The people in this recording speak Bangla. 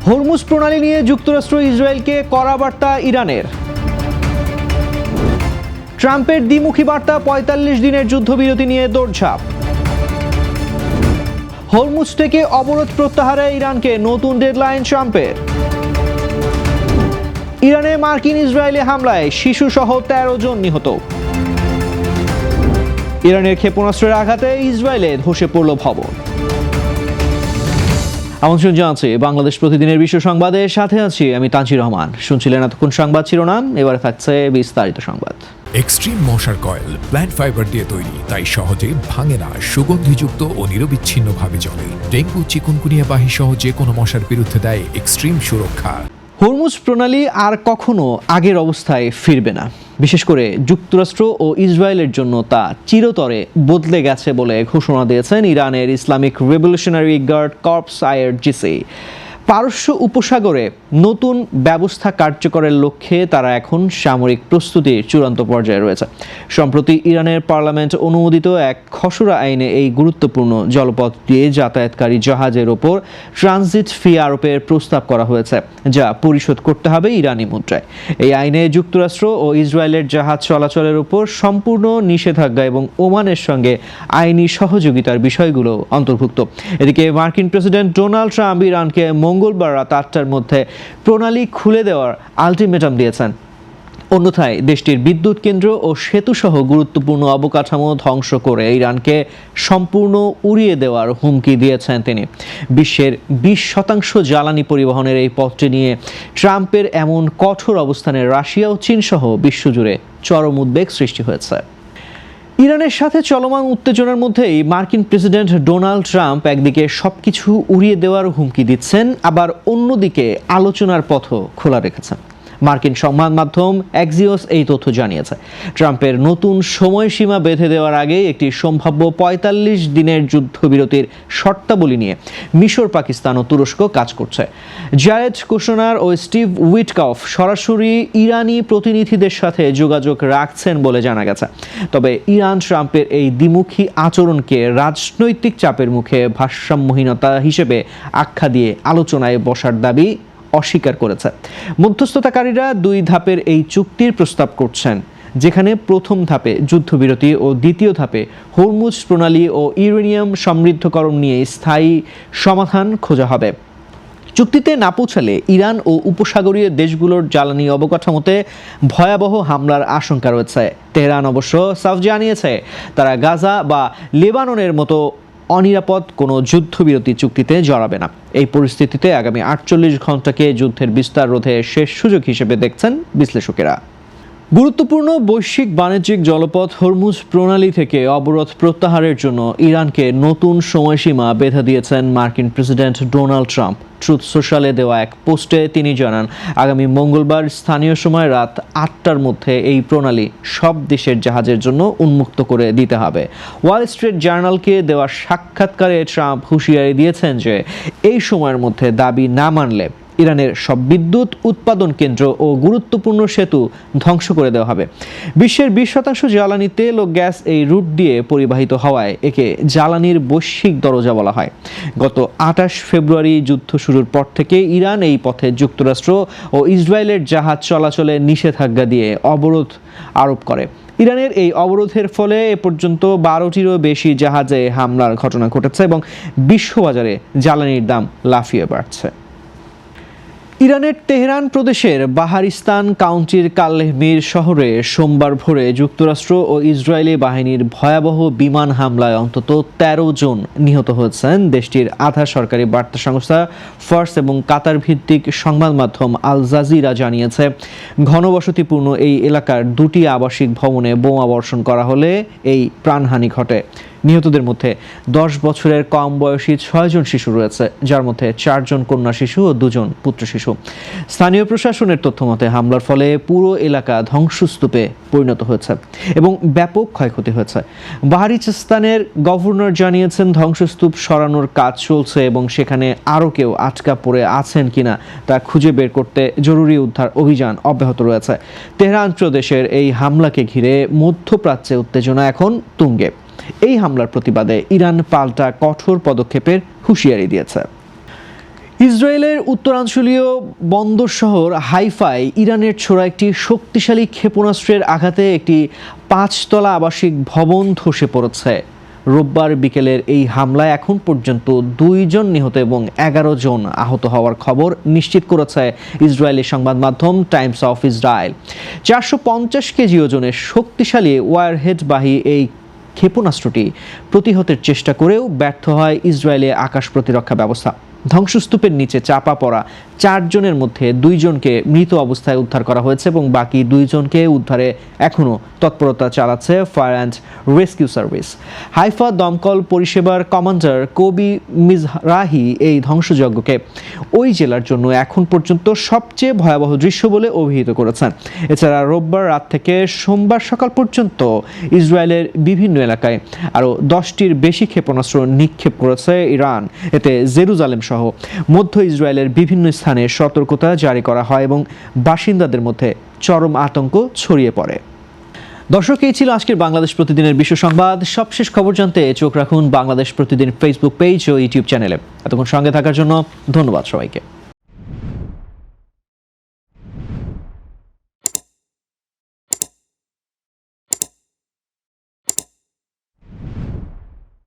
হরমুজ প্রণালী নিয়ে যুক্তরাষ্ট্র ইসরায়েলকে কড়া বার্তা ইরানের। ট্রাম্পের দ্বিমুখী বার্তা, ৪৫ দিনের যুদ্ধবিরতি নিয়ে দৌড়ঝাঁপ। হরমুজ থেকে অবরোধ প্রত্যাহারে ইরানকে নতুন ডেডলাইন ট্রাম্পের। ইরানে মার্কিন ইসরায়েলি হামলায় শিশুসহ ১৩ জন নিহত। ইরানের ক্ষেপণাস্ত্রের আঘাতে ইসরায়েলে ধসে পড়ল ভবন। আমন্ত্রণ জানাচ্ছি বাংলাদেশ প্রতিদিনের বিশ্ব সংবাদের সাথে আছি আমি তানজির রহমান। শুনছিলেন এতক্ষণ সংবাদ শিরোনাম, এবারে থাকছে বিস্তারিত সংবাদ। এক্সট্রিম মশার কয়েল প্ল্যান্ট ফাইবার দিয়ে তৈরি, তাই সহজে ভাঙে না, সুগন্ধিযুক্ত ও নিরবিচ্ছিন্নভাবে জ্বলে। ডেঙ্গু, চিকুনগুনিয়া বাহি সহ যে কোনো মশার বিরুদ্ধে দেয় এক্সট্রিম সুরক্ষা। হরমুজ প্রণালী আর কখনো আগের অবস্থায় ফিরবে না। বিশেষ করে যুক্তরাষ্ট্র ও ইসরায়েলের জন্য তা চিরতরে বদলে গেছে বলে ঘোষণা দিয়েছেন ইরানের Islamic revolutionary guard corps IRGC. পারস্য উপসাগরে নতুন ব্যবস্থা কার্যকরের লক্ষ্যে তারা এখন সামরিক প্রস্তুতির চূড়ান্ত পর্যায়ে রয়েছে। সম্প্রতি ইরানের পার্লামেন্ট অনুমোদিত এক খসড়া আইনে এই গুরুত্বপূর্ণ জলপথ দিয়ে যাতায়াতকারী জাহাজের ওপর ট্রানজিট ফি আরোপের প্রস্তাব করা হয়েছে, যা পরিশোধ করতে হবে ইরানি মুদ্রায়। এই আইনে যুক্তরাষ্ট্র ও ইসরায়েলের জাহাজ চলাচলের উপর সম্পূর্ণ নিষেধাজ্ঞা এবং ওমানের সঙ্গে আইনি সহযোগিতার বিষয়গুলো অন্তর্ভুক্ত। এদিকে মার্কিন প্রেসিডেন্ট ডোনাল্ড ট্রাম্প ইরানকে মঙ্গলবার রাত ৮টার মধ্যে প্রণালী খুলে দেওয়ার আলটিমেটাম দিয়েছেন। অন্যথায় দেশটির বিদ্যুৎ কেন্দ্র ও সেতুসহ গুরুত্বপূর্ণ অবকাঠামো ধ্বংস করে ইরানকে সম্পূর্ণ উড়িয়ে দেওয়ার হুমকি দিয়েছেন তিনি। বিশ্বের ২০% জ্বালানি পরিবহনের এই পথটি নিয়ে ট্রাম্পের এমন কঠোর অবস্থানে রাশিয়া ও চীন সহ বিশ্বজুড়ে চরম উদ্বেগ সৃষ্টি হয়েছে। ইরানের সাথে চলমান উত্তেজনার মধ্যেই মার্কিন প্রেসিডেন্ট ডোনাল্ড ট্রাম্প একদিকে সবকিছু উড়িয়ে দেওয়ার হুমকি দিচ্ছেন, আবার অন্যদিকে আলোচনার পথও খোলা রেখেছেন। মার্কিন সংবাদ মাধ্যম এক্সিওস এই তথ্য জানিয়েছে। ট্রাম্পের নতুন সময়সীমা বেঁধে দেওয়ার আগে একটি সম্ভাব্য ৪৫ দিনের যুদ্ধবিরতির শর্তাবলী নিয়ে মিশর, পাকিস্তান ও তুরস্ক কাজ করছে। জারেড কুশনার ও স্টিভ উইটকফ সরাসরি ইরানি প্রতিনিধিদের সাথে যোগাযোগ রাখছেন বলে জানা গেছে। তবে ইরান ট্রাম্পের এই দ্বিমুখী আচরণকে রাজনৈতিক চাপের মুখে ভারসাম্যহীনতা হিসেবে আখ্যা দিয়ে আলোচনায় বসার দাবি অস্বীকার করেছে। মধ্যস্থতাকারীরা ২ ধাপের এই চুক্তির প্রস্তাব করছেন, যেখানে প্রথম ধাপে যুদ্ধবিরতি ও দ্বিতীয় ধাপে হরমুজ প্রণালী ও ইউরেনিয়াম সমৃদ্ধকরণ নিয়ে স্থায়ী সমাধান খোঁজা হবে। চুক্তিতে না পৌঁছালে ইরান ও উপসাগরীয় দেশগুলোর জ্বালানি অবকাঠামোতে ভয়াবহ হামলার আশঙ্কা রয়েছে। তেহরান অবশ্য সাফ জানিয়েছে তারা গাজা বা লেবাননের মতো অনিরাপদ কোনো যুদ্ধবিরতি চুক্তিতে জড়াবে না। এই পরিস্থিতিতে আগামী ৪৮ ঘণ্টাকে যুদ্ধের বিস্তার রোধে শেষ সুযোগ হিসেবে দেখছেন বিশ্লেষকেরা। গুরুত্বপূর্ণ বৈশ্বিক বাণিজ্যিক জলপথ হরমুজ প্রণালী থেকে অবরোধ প্রত্যাহারের জন্য ইরানকে নতুন সময়সীমা বেঁধে দিয়েছেন মার্কিন প্রেসিডেন্ট ডোনাল্ড ট্রাম্প। ট্রুথ সোশ্যালে দেওয়া এক পোস্টে তিনি জানান, আগামী মঙ্গলবার স্থানীয় সময় রাত ৮টার মধ্যে এই প্রণালী সব দেশের জাহাজের জন্য উন্মুক্ত করে দিতে হবে। ওয়াল স্ট্রিট জার্নালকে দেওয়া সাক্ষাৎকারে ট্রাম্প হুঁশিয়ারি দিয়েছেন যে এই সময়ের মধ্যে দাবি না মানলে ইরানের সব বিদ্যুৎ উৎপাদন কেন্দ্র ও গুরুত্বপূর্ণ সেতু ধ্বংস করে দেওয়া হবে। বিশ্বের ২০% জ্বালানি তেল ও গ্যাস এই রুট দিয়ে পরিবাহিত হওয়ায় একে জ্বালানির বৈশ্বিক দরজা বলা হয়। গত ২৮ ফেব্রুয়ারি যুদ্ধ শুরুর পর থেকে ইরান এই পথে যুক্তরাষ্ট্র ও ইসরায়েলের জাহাজ চলাচলে নিষেধাজ্ঞা দিয়ে অবরোধ আরোপ করে। ইরানের এই অবরোধের ফলে এ পর্যন্ত ১২টিরও বেশি জাহাজে হামলার ঘটনা ঘটেছে এবং বিশ্ববাজারে জ্বালানির দাম লাফিয়ে বাড়ছে। ইরানের তেহরান প্রদেশের বাহারিস্তান কাউন্টির কালেহমির শহরে সোমবার ভোরে যুক্তরাষ্ট্র ও ইসরায়েলি বাহিনীর ভয়াবহ বিমান হামলায় অন্তত ১৩ জন নিহত হয়েছেন। দেশটির আধা সরকারি বার্তা সংস্থা ফার্স এবং কাতার ভিত্তিক সংবাদ মাধ্যম আল জাজিরা জানিয়েছে, ঘনবসতিপূর্ণ এই এলাকার ২টি আবাসিক ভবনে বোমা বর্ষণ করা হলে এই প্রাণহানি ঘটে। নিহতদের মধ্যে ১০ বছরের কম বয়সী ৬ জন শিশু রয়েছে, যার মধ্যে ৪ জন কন্যা শিশু ও ২ জন পুত্র শিশু। স্থানীয় প্রশাসনের তথ্যমতে হামলার ফলে পুরো এলাকা ধ্বংসস্তূপে পরিণত হয়েছে এবং ব্যাপক ক্ষয়ক্ষতি হয়েছে। বাহারিস্তানের গভর্নর জানিয়েছেন ধ্বংসস্তূপ সরানোর কাজ চলছে এবং সেখানে আরও কেউ আটকা পড়ে আছেন কিনা তা খুঁজে বের করতে জরুরি উদ্ধার অভিযান অব্যাহত রয়েছে। তেহরান প্রদেশের এই হামলাকে ঘিরে মধ্যপ্রাচ্যে উত্তেজনা এখন তুঙ্গে। এই হামলার প্রতিবাদে ইরান পাল্টা কঠোর পদক্ষেপের হুঁশিয়ারি দিয়েছে। ইসরায়েলের উত্তরাঞ্চলীয় বন্দর শহর হাইফায় ইরানের ছোড়া একটি শক্তিশালী ক্ষেপণাস্ত্রের আঘাতে একটি 5তলা আবাসিক ভবন ধসে পড়েছে। রোববার বিকেলের এই হামলায় এখন পর্যন্ত 2 জন নিহত এবং 11 জন আহত হওয়ার খবর নিশ্চিত করেছে ইসরায়েলি সংবাদ মাধ্যম টাইমস অফ ইসরায়েল। 450 কেজি ওজনের শক্তিশালী ওয়ারহেডবাহী এই ক্ষেপণাস্ত্রটি প্রতিহতের চেষ্টা করেও ব্যর্থ হয় ইসরায়েলের আকাশ প্রতিরক্ষা ব্যবস্থা। ধ্বংসস্তূপের নিচে চাপা পড়া 4 জনের মধ্যে 2 জনকে মৃত অবস্থায় উদ্ধার করা হয়েছে এবং বাকি 2 জনকে উদ্ধারে এখনও তৎপরতা চালাচ্ছে fire and rescue service. Haifa দমকল পরিষেবার কমান্ডার কবি মিজরাহি এই ধ্বংসযজ্ঞকে ওই জেলার জন্য এখন পর্যন্ত সবচেয়ে ভয়াবহ দৃশ্য বলে অভিহিত করেছেন। এছাড়া রোববার রাত থেকে সোমবার সকাল পর্যন্ত ইসরায়েলের বিভিন্ন এলাকায় আরও 10টির বেশি ক্ষেপণাস্ত্র নিক্ষেপ করেছে ইরান। এতে জেরুজালেম সহ মধ্য ইসরায়েলের বিভিন্ন স্থানে সতর্কতা জারি করা হয় এবং বাসিন্দাদের মধ্যে চরম আতঙ্ক ছড়িয়ে পড়ে। দর্শক, এই ছিল আজকের বাংলাদেশ প্রতিদিনের বিশ্ব সংবাদ। সবশেষ খবর জানতে চোখ রাখুন বাংলাদেশ প্রতিদিন ফেসবুক পেজ ও ইউটিউব চ্যানেলে। এতক্ষণ সঙ্গে থাকার জন্য ধন্যবাদ সবাইকে।